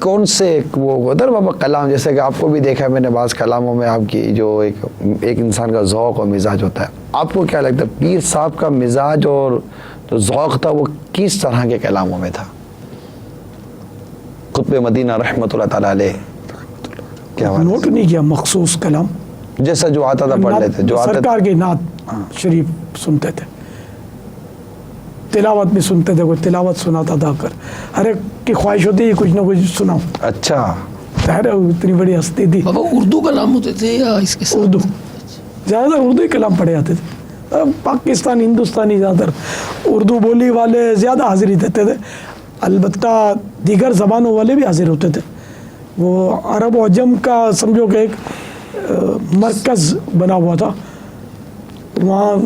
کون سے وہ ادھر بابا کلام، جیسے کہ آپ کو بھی دیکھا ہے میں نے بعض کلاموں میں، آپ کی جو ایک انسان کا ذوق اور مزاج ہوتا ہے، آپ کو کیا لگتا ہے پیر صاحب کا مزاج اور جو ذوق تھا وہ کس طرح کے کلاموں میں تھا؟ قطب مدینہ رحمۃ اللہ تعالی علیہ کیا نوٹ نہیں کیا مخصوص کلام، جیسا جو آتا تھا پڑھ لیتے، جو آتا سرکار کی نعت شریف سنتے تھے، تلاوت بھی سنتے تھے، کوئی تلاوت سناتا تھا کر، ہر ایک کی خواہش ہوتی ہے کچھ نہ کچھ سناؤ۔ اچھا ظاہر ہے اتنی بڑی ہستی تھی۔ بابا اردو کلام ہوتے تھے یا اس کے ساتھ؟ اردو، زیادہ تر اردو ہی کلام پڑھے جاتے تھے، پاکستان ہندوستانی زیادہ تر اردو بولی والے زیادہ حاضری دیتے تھے، البتہ دیگر زبانوں والے بھی حاضر ہوتے تھے۔ وہ عرب و عجم کا سمجھو کہ ایک مرکز بنا ہوا تھا، وہاں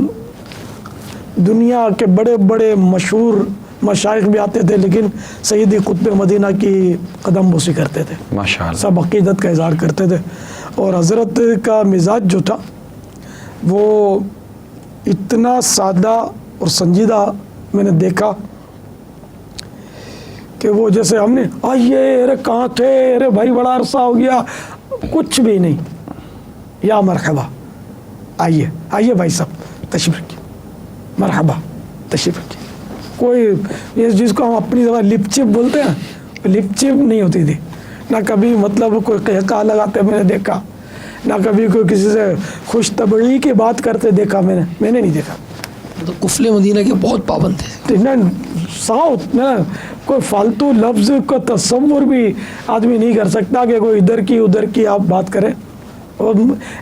دنیا کے بڑے بڑے مشہور مشائخ بھی آتے تھے، لیکن سیدی قطب مدینہ کی قدم بوسی کرتے تھے، ماشاءاللہ، سب عقیدت کا اظہار کرتے تھے۔ اور حضرت کا مزاج جو تھا وہ اتنا سادہ اور سنجیدہ میں نے دیکھا کہ وہ جیسے ہم نے آئیے، ارے کہاں تھے، ارے بھائی بڑا عرصہ ہو گیا، کچھ بھی نہیں، یا مرحبا، آئیے آئیے بھائی صاحب تشریف رکھیے، مرحبا تشریف رکھیے۔ کوئی جس کو ہم اپنی زبان لپ چپ بولتے ہیں، لپ چپ نہیں ہوتی تھی، نہ کبھی مطلب کوئی قہقہ لگاتے میں نے دیکھا، نہ کبھی کوئی کسی سے خوش طبعی کی بات کرتے دیکھا میں نے نہیں دیکھا۔ تو قفل مدینہ کے بہت پابند تھے، صاف نا، کوئی فالتو لفظ کا تصور بھی آدمی نہیں کر سکتا کہ کوئی ادھر کی ادھر کی آپ بات کریں، اور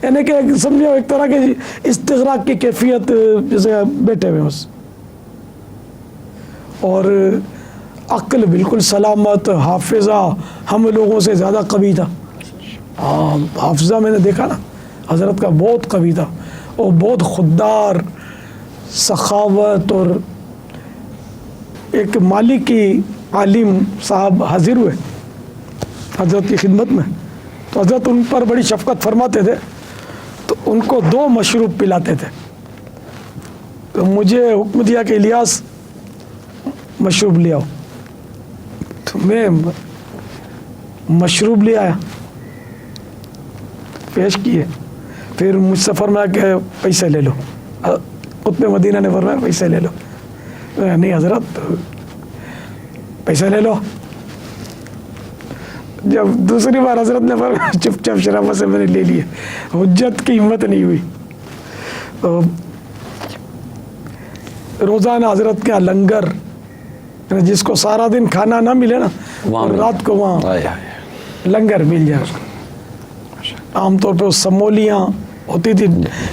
یعنی کہ سمجھو ایک طرح کے استغراق کی کیفیت جیسے بیٹھے ہوئے بس، اور عقل بالکل سلامت، حافظہ ہم لوگوں سے زیادہ قوی تھا۔ حافظہ میں نے دیکھا نا حضرت کا بہت قوی تھا، اور بہت خوددار، سخاوت، اور ایک مالکی عالم صاحب حاضر ہوئے حضرت کی خدمت میں، تو حضرت ان پر بڑی شفقت فرماتے تھے، تو ان کو 2 مشروب پلاتے تھے، تو مجھے حکم دیا کہ الیاس مشروب لے آؤ، تو میں مشروب لے آیا، پیش کیے، پھر مجھ سے فرمایا کہ پیسے لے لو، قطب مدینہ نے فرمایا پیسے لے لو، نہیں حضرت پیسے لے لو۔ جب دوسری بار حضرت نے فرمایا چپ چاپ شرافت سے میں نے لے لیے، حجت کی ہمت نہیں ہوئی۔ تو روزانہ حضرت کا لنگر، جس کو سارا دن کھانا نہ ملے نا، اور رات کو وہاں لنگر مل جائے اس کو، عام طور پہ سمولیاں ہوتی تھی،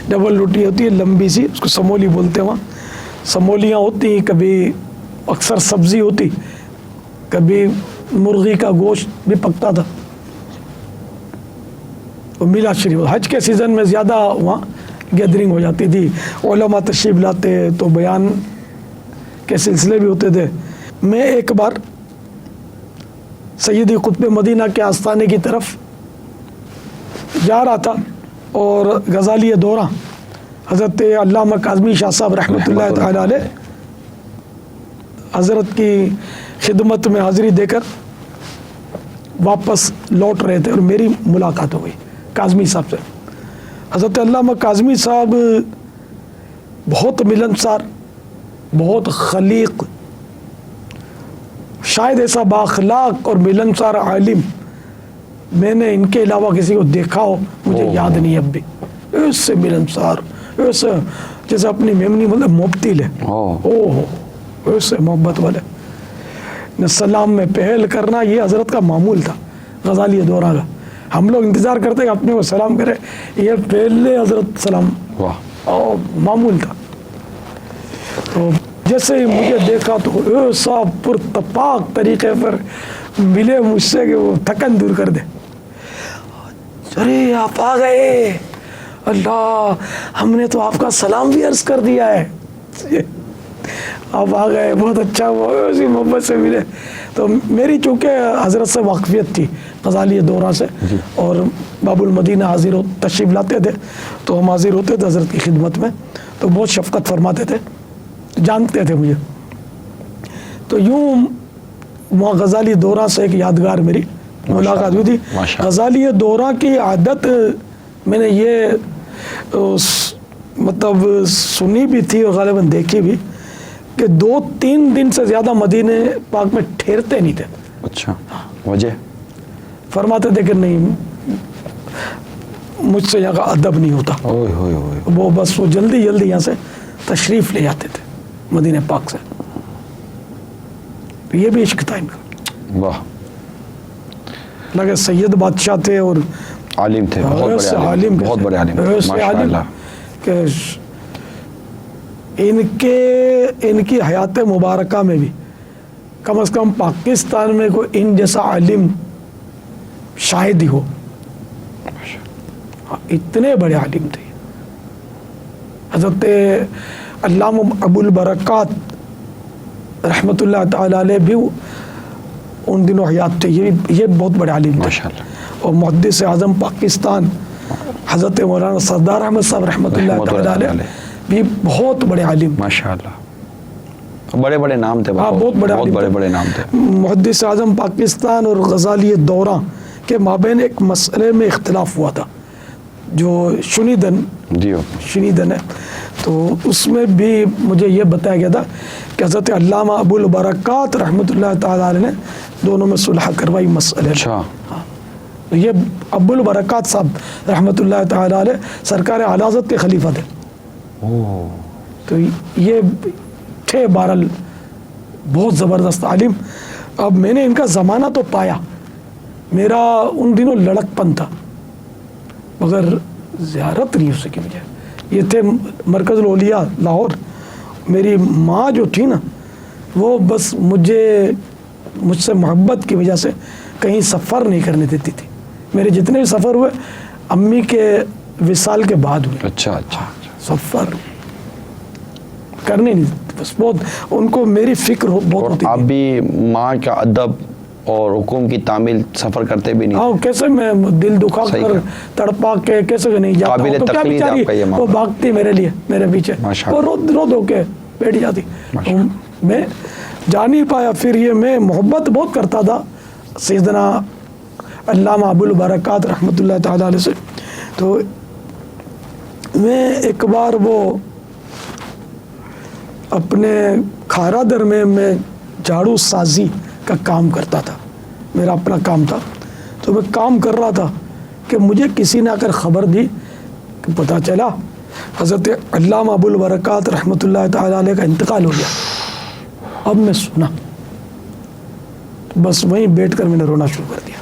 ڈبل روٹی ہوتی ہے لمبی سی، اس کو سمولی بولتے ہیں وہاں، سمولیاں ہوتی، کبھی اکثر سبزی ہوتی، کبھی مرغی کا گوشت بھی پکتا تھا۔ اور میلاد شریف حج کے سیزن میں زیادہ وہاں گیدرنگ ہو جاتی تھی، علماء تشریف لاتے تو بیان کے سلسلے بھی ہوتے تھے۔ میں ایک بار سیدی قطب مدینہ کے آستانے کی طرف جا رہا تھا، اور غزالی دورہ حضرت علامہ کاظمی شاہ صاحب رحمۃ اللہ تعالی علیہ حضرت کی خدمت میں حاضری دے کر واپس لوٹ رہے تھے، اور میری ملاقات ہو گئی کاظمی صاحب سے۔ حضرت علامہ کاظمی صاحب بہت ملنسار، بہت خلیق، شاید ایسا بااخلاق اور ملنسار عالم میں نے ان کے علاوہ کسی کو دیکھا ہو، مجھے یاد نہیں اب بھی، ایسے ملنسار، ایسے جیسے اپنی میمنی مطلب مبتل ہے، ایسے محبت والے، سلام میں پہل کرنا یہ حضرت کا معمول تھا غزالی دورہ کا۔ ہم لوگ انتظار کرتے کہ اپنے کو سلام کرے، یہ پہلے حضرت سلام معمول تھا۔ تو جیسے ہی مجھے دیکھا تو ایسا پرتپاک طریقے پر ملے مجھ سے کہ وہ تھکن دور کر دے، ارے آپ آ گئے، اللہ ہم نے تو آپ کا سلام بھی عرض کر دیا ہے۔ آپ آ گئے, بہت اچھا ہوا, اسی محبت سے ملے. تو میری چونکہ حضرت سے واقفیت تھی غزالی دورہ سے, اور باب المدینہ حاضر تشریف لاتے تھے تو ہم حاضر ہوتے تھے حضرت کی خدمت میں, تو بہت شفقت فرماتے تھے, جانتے تھے مجھے. تو یوں وہاں غزالی دورہ سے ایک یادگار میری ملاقات ہوئی تھی. غزالی دورہ کی عادت میں نے یہ مطلب سنی بھی تھی اور غالباً دیکھی بھی, کہ 2-3 دن سے زیادہ مدینے پاک میں ٹھہرتے نہیں تھے. اچھا, وجہ فرماتے تھے کہ نہیں, مجھ سے یہاں کا ادب نہیں ہوتا. وہ بس وہ جلدی جلدی یہاں سے تشریف لے جاتے تھے مدینے پاک سے. یہ بھی عشق تھا ان کا. واہ, لگے سید بادشاہ تھے اور عالم تھے, بہت بڑے عالم, ماشاءاللہ. کہ ان کی حیات مبارکہ میں بھی کم از کم پاکستان میں کوئی ان جیسا عالم شاید ہی ہو. اتنے بڑے عالم تھے. حضرت علامہ ابو البرکات رحمۃ اللہ تعالی علیہ بھی ان دنوں حیات تھے. یہ بہت بڑے عالم تھے. اور محدث اعظم پاکستان حضرت مولانا سردار احمد صاحب رحمۃ اللہ تعالی علیہ بھی بہت بڑے عالم, ماشاءاللہ. بڑے بڑے نام تھے, بہت بڑے نام تھے. محدث اعظم پاکستان اور غزالی دورہ کے مابین ایک مسئلے میں اختلاف ہوا تھا جو شنیدن ہے. تو اس میں بھی مجھے یہ بتایا گیا تھا کہ حضرت علامہ ابو البرکات رحمۃ اللہ تعالی علیہ نے دونوں میں صلح کروائی مسئلے. اچھا, یہ ابو البرکات صاحب رحمۃ اللہ تعالی علیہ سرکار اعلی حضرت کے خلیفہ تھے. تو یہ تھے بہرحال بہت زبردست عالم. اب میں نے ان کا زمانہ تو پایا, میرا ان دنوں لڑک پن تھا, مگر زیارت نہیں ہو سکی مجھے. یہ تھے مرکز الاولیاء لاہور. میری ماں جو تھی نا, وہ بس مجھ سے محبت کی وجہ سے کہیں سفر نہیں کرنے دیتی تھی. میرے جتنے بھی سفر ہوئے امی کے وصال کے بعد ہوئے. اچھا, سفر کرنے نہیں دیتی, بس بہت ان کو میری فکر بہت ہوتی تھی. آپ بھی ماں کا ادب اور حکم کی تعمیل سفر کرتے بھی نہیں. ہاں, کیسے میں دل دکھا کر تڑپا کے کیسے نہیں جاتا قابل تو کیا تقلید آپ کا یہ ماں, وہ بھاگتی میرے لیے میرے پیچھے, وہ رو دو کے بیٹھ جاتی. میں جا نہیں پایا. پھر یہ میں محبت بہت کرتا تھا سیدنا علامہ ابو البرکات رحمۃ اللہ تعالی علیہ سے. تو میں ایک بار وہ اپنے کھارا در میں جھاڑو سازی کا کام کرتا تھا, میرا اپنا کام تھا. تو میں کام کر رہا تھا کہ مجھے کسی نے آ کر خبر دی کہ پتہ چلا حضرت علامہ ابو البرکات رحمۃ اللہ تعالی علیہ کا انتقال ہو گیا. اب میں سنا, بس وہیں بیٹھ کر میں نے رونا شروع کر دیا.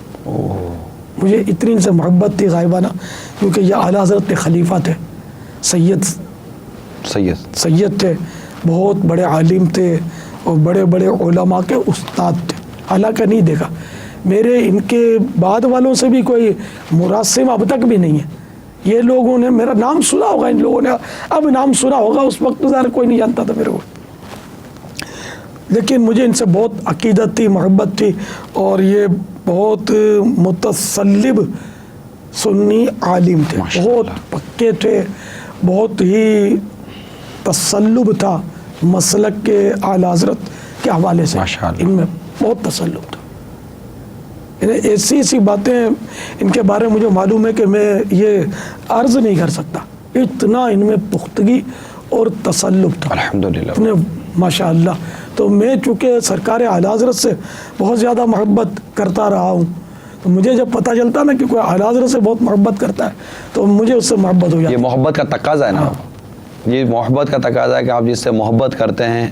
مجھے اتنی ان سے محبت تھی غائبانہ, کیونکہ یہ اعلیٰ حضرت کے خلیفہ تھے, سید تھے, بہت بڑے عالم تھے اور بڑے بڑے علماء کے استاد تھے. حالانکہ نہیں دیکھا میرے ان کے بعد والوں سے بھی کوئی مراسم اب تک بھی نہیں ہے. یہ لوگوں نے میرا نام سنا ہوگا, ان لوگوں نے اب نام سنا ہوگا, اس وقت ظاہر کوئی نہیں جانتا تھا میرے کو, لیکن مجھے ان سے بہت عقیدت تھی, محبت تھی. اور یہ بہت متصلب سنی عالم تھے, بہت پکے تھے, بہت ہی تسلب تھا مسلک کے اعلیٰ حضرت کے حوالے سے. ان میں بہت تسلب تھا. ایسی باتیں ان کے بارے میں مجھے معلوم ہے کہ میں یہ عرض نہیں کر سکتا, اتنا ان میں پختگی اور تسلب تھا الحمدللہ, ماشاء اللہ. تو میں چونکہ سرکار اعلیٰ حضرت سے بہت زیادہ محبت کرتا رہا ہوں, تو مجھے جب پتہ چلتا نا کہ کوئی اعلیٰ حضرت سے بہت محبت کرتا ہے تو مجھے اس سے محبت ہو جاتی. یہ محبت کا تقاضا ہے نا, یہ محبت کا تقاضا ہے کہ آپ جس سے محبت کرتے ہیں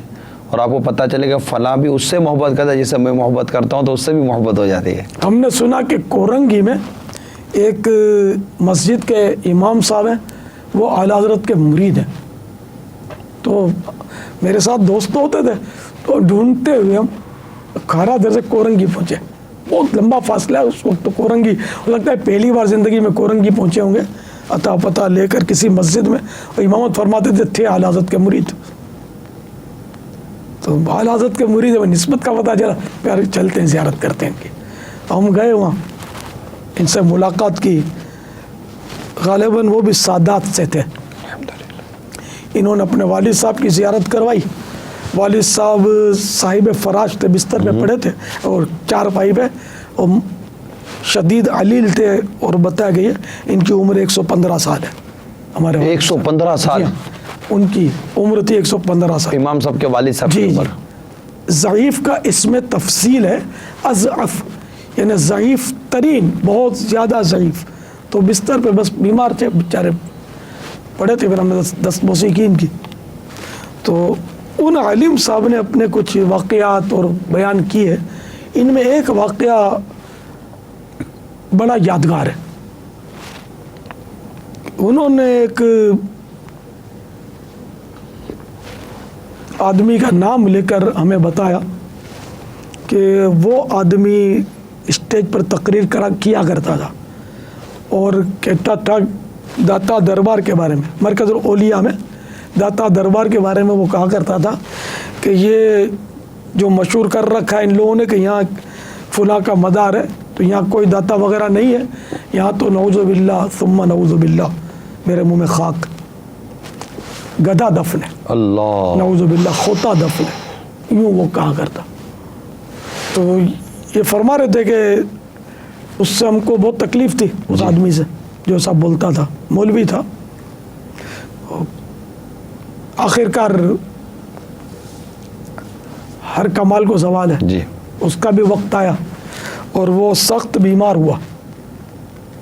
اور آپ کو پتہ چلے کہ فلاں بھی اس سے محبت کرتا ہے جس سے میں محبت کرتا ہوں, تو اس سے بھی محبت ہو جاتی ہے. ہم نے سنا کہ کورنگی میں ایک مسجد کے امام صاحب ہیں, وہ اعلیٰ حضرت کے مرید ہیں. تو میرے ساتھ دوست ہوتے تھے, تو ڈھونڈتے ہوئے ہم کھارا در سے کورنگی پہنچے. بہت لمبا فاصلہ ہے اس وقت, تو کورنگی ہو لگتا ہے پہلی بار زندگی میں کورنگی پہنچے ہوں گے عطا پتہ لے کر کسی مسجد میں, اور امامت فرماتے تھے اعلیٰ حضرت کے مرید. تو اعلیٰ حضرت کے مرید میں نسبت کا پتہ چلا، یار چلتے ہیں زیارت کرتے ہیں ان کی. ہم گئے وہاں، ان سے ملاقات کی. غالباً وہ بھی سادات سے تھے. انہوں نے اپنے والد صاحب کی زیارت کروائی. والد صاحب صاحب فراش تھے، بستر پہ پڑے تھے اور چارپائی پہ، اور شدید علیل تھے، اور بتایا گئی ہے ان کی عمر 115 سال ہے. ہمارے 115 سال ان کی عمر تھی 115 سال. امام صاحب کے والد صاحب کی جی جی. عمر. ضعیف کا اس میں تفصیل ہے، اضعف یعنی ضعیف ترین، بہت زیادہ ضعیف. تو بستر پہ بس بیمار تھے بیچارے، پڑے تھے. پھر ہم نے دست بوسی کی ان کی. تو ان عالم صاحب نے اپنے کچھ واقعات اور بیان کیے. ان میں ایک واقعہ بڑا یادگار ہے. انہوں نے ایک آدمی کا نام لے کر ہمیں بتایا کہ وہ آدمی اسٹیج پر تقریر کیا کرتا تھا اور کہتا تھا داتا دربار کے بارے میں، مرکز الاولیاء میں داتا دربار کے بارے میں وہ کہا کرتا تھا کہ یہ جو مشہور کر رکھا ہے ان لوگوں نے کہ یہاں فلاں کا مدار ہے، تو یہاں کوئی داتا وغیرہ نہیں ہے، یہاں تو نعوذ باللہ ثم نعوذ باللہ، میرے منہ میں خاک، گدھا دفن ہے، اللہ نعوذ باللہ خوطہ دفن ہے، یوں وہ کہا کرتا. تو یہ فرما رہے تھے کہ اس سے ہم کو بہت تکلیف تھی، اس آدمی سے جو سب بولتا تھا، مولوی تھا. آخر کار ہر کمال کو زوال ہے. جی. اس کا بھی وقت آیا اور وہ سخت بیمار ہوا،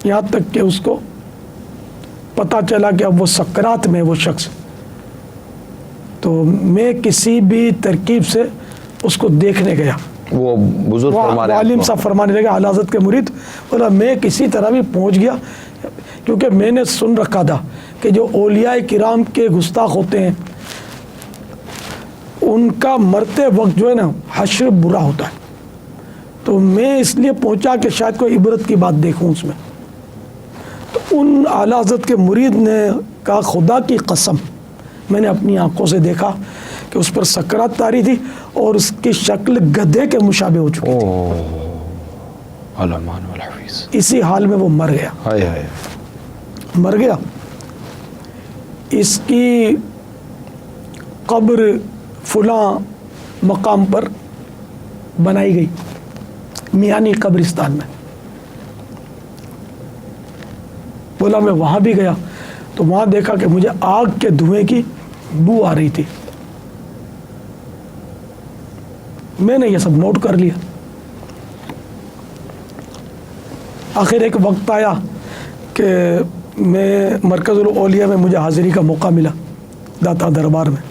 یہاں تک کہ اس کو پتہ چلا کہ اب وہ سکرات میں وہ شخص. تو میں کسی بھی ترکیب سے اس کو دیکھنے گیا. وہ بزرگ فرما رہے ہیں عالم صاحب فرمانے لگے، اعلیٰ حضرت کے مرید، بولا میں کسی طرح بھی پہنچ گیا، کیونکہ میں نے سن رکھا تھا کہ جو اولیاء کرام کے گستاخ ہوتے ہیں ان کا مرتے وقت جو ہے نا حشر برا ہوتا ہے. تو میں اس لیے پہنچا کہ شاید کوئی عبرت کی بات دیکھوں اس میں. تو ان اعلیٰ حضرت کے مرید نے کہا خدا کی قسم میں نے اپنی آنکھوں سے دیکھا کہ اس پر سکرات طاری تھی اور اس کی شکل گدھے کے مشابہ ہو چکی تھی. علمان والحفیظ. اسی حال میں وہ مر گیا. ہائے ہائے. مر گیا. اس کی قبر فلاں مقام پر بنائی گئی، میانی قبرستان میں. بولا میں وہاں بھی گیا تو وہاں دیکھا کہ مجھے آگ کے دھوئیں کی بو آ رہی تھی. میں نے یہ سب نوٹ کر لیا. آخر ایک وقت آیا کہ میں مرکز الاولیاء میں مجھے حاضری کا موقع ملا داتا دربار میں.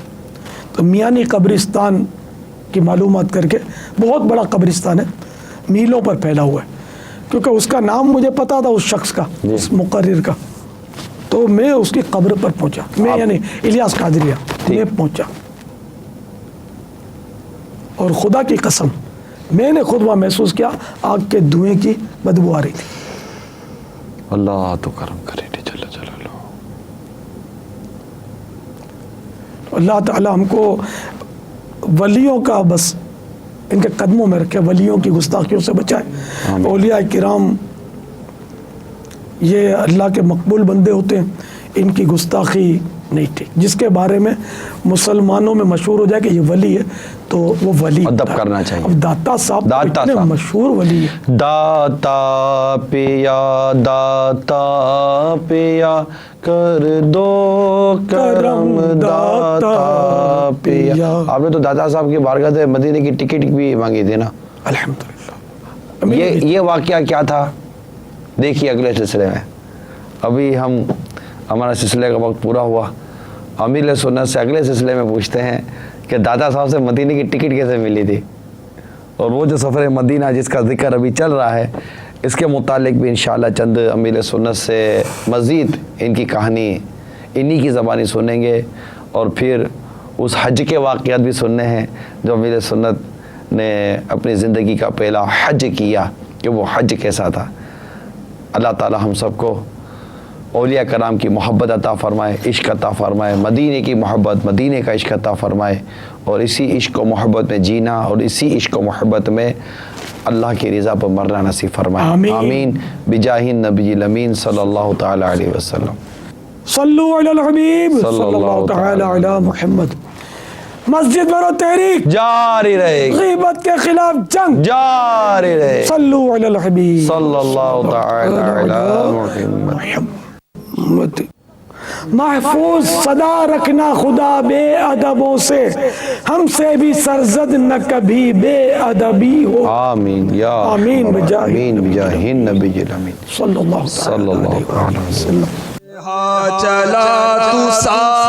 تو میانی قبرستان کی معلومات کر کے، بہت بڑا قبرستان ہے، میلوں پر پھیلا ہوا ہے، کیونکہ اس کا نام مجھے پتا تھا اس شخص کا، اس مقرر کا. تو میں اس کی قبر پر پہنچا، میں یعنی الیاس قادریہ، میں پہنچا اور خدا کی قسم میں نے خود وہاں محسوس کیا آگ کے دھوئیں کی بدبو آ رہی تھی. اللہ تو کرم کرے جل جلالہ. اللہ تعالی ہم کو ولیوں کا بس ان کے قدموں میں رکھے، ولیوں کی گستاخیوں سے بچائے. اولیاء کرام یہ اللہ کے مقبول بندے ہوتے ہیں، ان کی گستاخی نہیں تھی. جس کے بارے میں مسلمانوں میں مشہور ہو جائے کہ یہ ولی ہے تو وہ ولی ادب کرنا چاہیے. اب داتا صاحب اتنے مشہور ولی ہے. داتا پیا کر دو کرم داتا پیا. آپ نے تو داتا صاحب کی بارگاہ سے مدینے کی ٹکٹ بھی مانگی تھی نا. الحمدللہ. یہ واقعہ کیا تھا دیکھیے اگلے سلسلے میں. ابھی ہمارا سلسلے کا وقت پورا ہوا. امیر سنت سے اگلے سلسلے میں پوچھتے ہیں کہ داتا صاحب سے مدینے کی ٹکٹ کیسے ملی تھی، اور وہ جو سفر مدینہ جس کا ذکر ابھی چل رہا ہے اس کے متعلق بھی انشاءاللہ چند امیر سنت سے مزید ان کی کہانی انہی کی زبانی سنیں گے، اور پھر اس حج کے واقعات بھی سننے ہیں جو امیر سنت نے اپنی زندگی کا پہلا حج کیا کہ وہ حج کیسا تھا. اللہ تعالی ہم سب کو اولیاء کرام کی محبت عطا فرمائے، عشق عطا فرمائے، مدینے کی محبت، مدینے کا عشق عطا فرمائے، اور اسی عشق و محبت میں جینا اور اسی عشق و محبت میں اللہ کی رضا پر مرنا نصیب فرمائے، آمین بجاہ النبی الامین صلی اللہ تعالی علیہ وسلم۔ صلو علی الحبیب صلی اللہ تعالی علی محمد۔ مسجد برو تحریک جاری رہے گی، غیبت کے خلاف جنگ جاری رہے گی، صلو علی الحبیب صلی اللہ تعالی علی محمد۔ محمد۔ محفوظ صدا رکھنا خدا بے ادبوں سے، ہم سے بھی سرزد نہ کبھی بے ادبی ہو، آمین یا آمین بجاہ آمین بجاہ النبی الامین صلی اللہ صلی اللہ علیہ وسلم۔ چلا تو ساتھ